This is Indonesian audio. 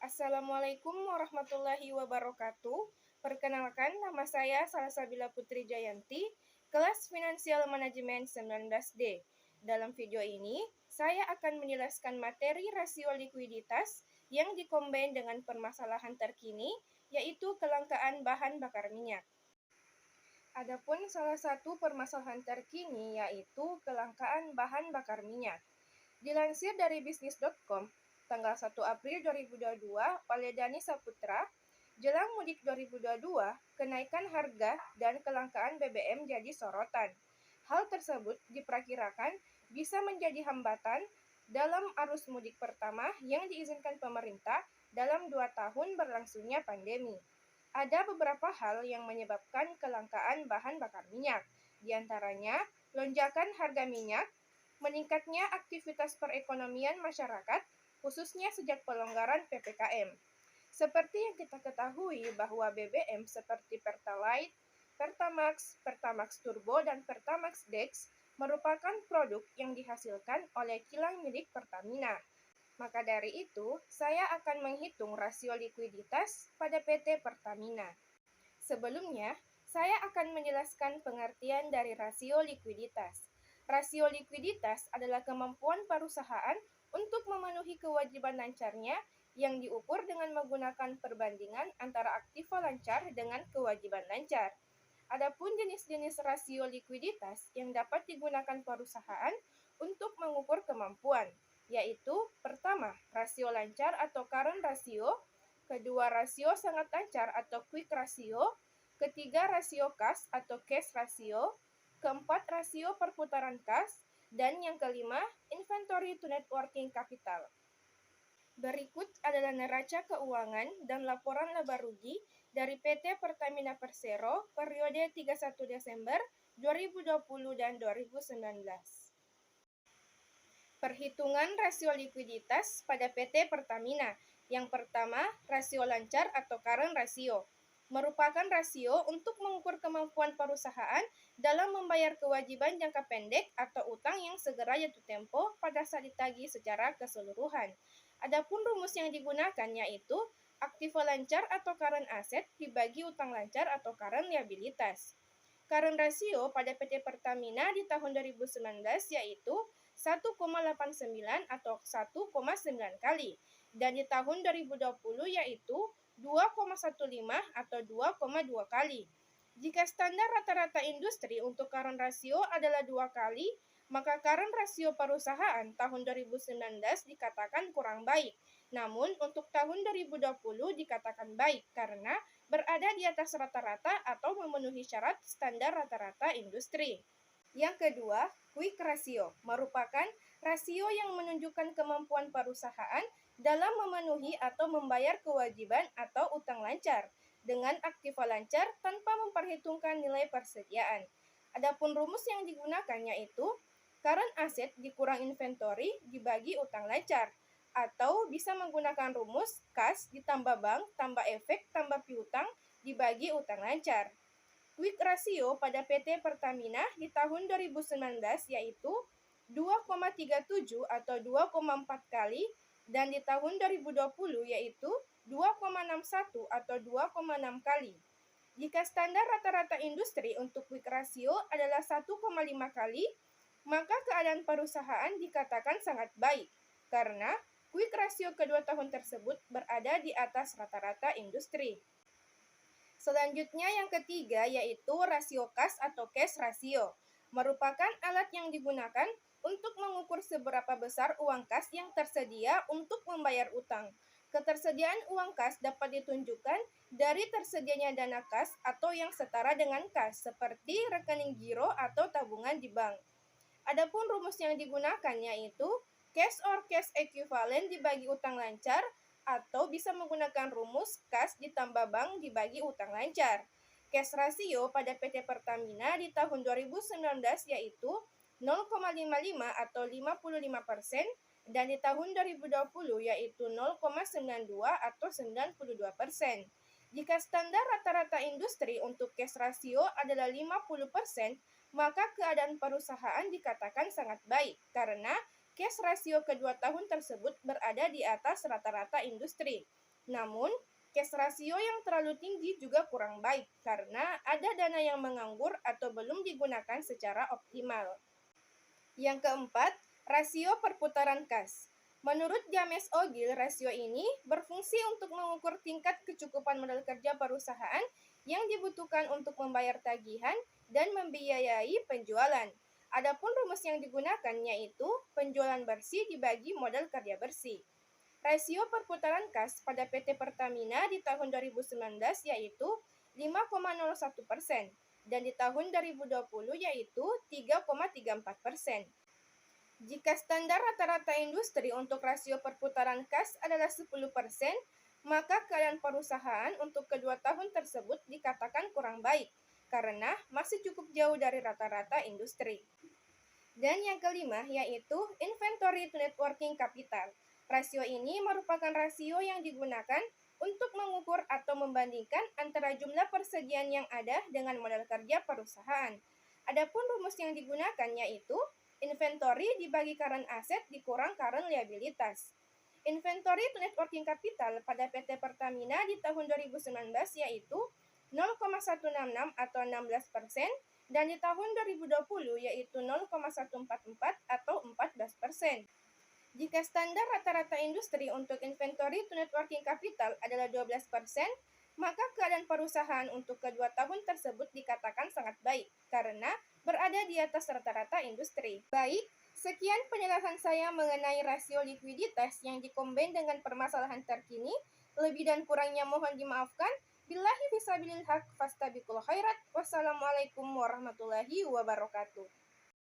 Assalamualaikum warahmatullahi wabarakatuh. Perkenalkan, nama saya Salsabila Putri Jayanti, kelas Finansial Manajemen 19D. Dalam video ini, saya akan menjelaskan materi rasio likuiditas yang dikombin dengan permasalahan terkini, yaitu kelangkaan bahan bakar minyak. Adapun salah satu permasalahan terkini yaitu kelangkaan bahan bakar minyak. Dilansir dari bisnis.com, tanggal 1 April 2022 oleh Dani Saputra, jelang mudik 2022, kenaikan harga dan kelangkaan BBM jadi sorotan. Hal tersebut diperkirakan bisa menjadi hambatan dalam arus mudik pertama yang diizinkan pemerintah dalam 2 tahun berlangsungnya pandemi. Ada beberapa hal yang menyebabkan kelangkaan bahan bakar minyak, di antaranya lonjakan harga minyak, meningkatnya aktivitas perekonomian masyarakat, khususnya sejak pelonggaran PPKM. Seperti yang kita ketahui bahwa BBM seperti Pertalite, Pertamax, Pertamax Turbo, dan Pertamax Dex merupakan produk yang dihasilkan oleh kilang milik Pertamina. Maka dari itu, saya akan menghitung rasio likuiditas pada PT Pertamina. Sebelumnya, saya akan menjelaskan pengertian dari rasio likuiditas. Rasio likuiditas adalah kemampuan perusahaan untuk memenuhi kewajiban lancarnya yang diukur dengan menggunakan perbandingan antara aktiva lancar dengan kewajiban lancar. Adapun jenis-jenis rasio likuiditas yang dapat digunakan perusahaan untuk mengukur kemampuan, yaitu pertama, rasio lancar atau current ratio, kedua, rasio sangat lancar atau quick ratio, ketiga, rasio kas atau cash ratio, keempat, rasio perputaran kas, dan yang kelima, inventory to net working capital. Berikut adalah neraca keuangan dan laporan laba rugi dari PT Pertamina Persero periode 31 Desember 2020 dan 2019. Perhitungan rasio likuiditas pada PT Pertamina. Yang pertama, rasio lancar atau current ratio. Merupakan rasio untuk mengukur kemampuan perusahaan dalam membayar kewajiban jangka pendek atau utang yang segera jatuh tempo pada saat ditagih secara keseluruhan. Adapun rumus yang digunakan yaitu aktiva lancar atau current asset dibagi utang lancar atau current liabilitas. Current ratio pada PT Pertamina di tahun 2019 yaitu 1,89 atau 1,9 kali, dan di tahun 2020 yaitu 2,15 atau 2,2 kali. Jika standar rata-rata industri untuk current ratio adalah 2 kali, maka current ratio perusahaan tahun 2019 dikatakan kurang baik. Namun untuk tahun 2020 dikatakan baik karena berada di atas rata-rata atau memenuhi syarat standar rata-rata industri. Yang kedua, quick ratio merupakan rasio yang menunjukkan kemampuan perusahaan dalam memenuhi atau membayar kewajiban atau utang lancar dengan aktiva lancar tanpa memperhitungkan nilai persediaan. Adapun rumus yang digunakan yaitu current asset dikurang inventory dibagi utang lancar, atau bisa menggunakan rumus kas ditambah bank tambah efek tambah piutang dibagi utang lancar. Quick ratio pada PT Pertamina di tahun 2019 yaitu 2,37 atau 2,4 kali, dan di tahun 2020 yaitu 2,61 atau 2,6 kali. Jika standar rata-rata industri untuk quick ratio adalah 1,5 kali, maka keadaan perusahaan dikatakan sangat baik, karena quick ratio kedua tahun tersebut berada di atas rata-rata industri. Selanjutnya yang ketiga yaitu rasio kas atau cash ratio. Merupakan alat yang digunakan untuk mengukur seberapa besar uang kas yang tersedia untuk membayar utang. Ketersediaan uang kas dapat ditunjukkan dari tersedianya dana kas atau yang setara dengan kas, seperti rekening giro atau tabungan di bank. Adapun rumus yang digunakan yaitu cash or cash equivalent dibagi utang lancar, atau bisa menggunakan rumus kas ditambah bank dibagi utang lancar. Cash ratio pada PT Pertamina di tahun 2019 yaitu 0,55 atau 55%, dan di tahun 2020 yaitu 0,92 atau 92%. Jika standar rata-rata industri untuk cash ratio adalah 50%, maka keadaan perusahaan dikatakan sangat baik karena cash ratio kedua tahun tersebut berada di atas rata-rata industri. Namun, cash rasio yang terlalu tinggi juga kurang baik karena ada dana yang menganggur atau belum digunakan secara optimal. Yang keempat, rasio perputaran kas. Menurut James Ogill, rasio ini berfungsi untuk mengukur tingkat kecukupan modal kerja perusahaan yang dibutuhkan untuk membayar tagihan dan membiayai penjualan. Adapun rumus yang digunakan yaitu penjualan bersih dibagi modal kerja bersih. Rasio perputaran kas pada PT Pertamina di tahun 2019 yaitu 5,01% dan di tahun 2020 yaitu 3,34%. Jika standar rata-rata industri untuk rasio perputaran kas adalah 10%, maka keadaan perusahaan untuk kedua tahun tersebut dikatakan kurang baik karena masih cukup jauh dari rata-rata industri. Dan yang kelima yaitu inventory to net working capital. Rasio ini merupakan rasio yang digunakan untuk mengukur atau membandingkan antara jumlah persediaan yang ada dengan modal kerja perusahaan. Adapun rumus yang digunakan yaitu inventory dibagi current asset dikurang current liabilitas. Inventory to net working capital pada PT Pertamina di tahun 2019 yaitu 0,166 atau 16%, dan di tahun 2020 yaitu 0,144 atau 14%. Jika standar rata-rata industri untuk inventory to net working capital adalah 12%, maka keadaan perusahaan untuk kedua tahun tersebut dikatakan sangat baik karena berada di atas rata-rata industri. Baik, sekian penjelasan saya mengenai rasio likuiditas yang dikombin dengan permasalahan terkini. Lebih dan kurangnya mohon dimaafkan. Billahi fisabilil haq fastabiqul khairat. Wassalamualaikum warahmatullahi wabarakatuh.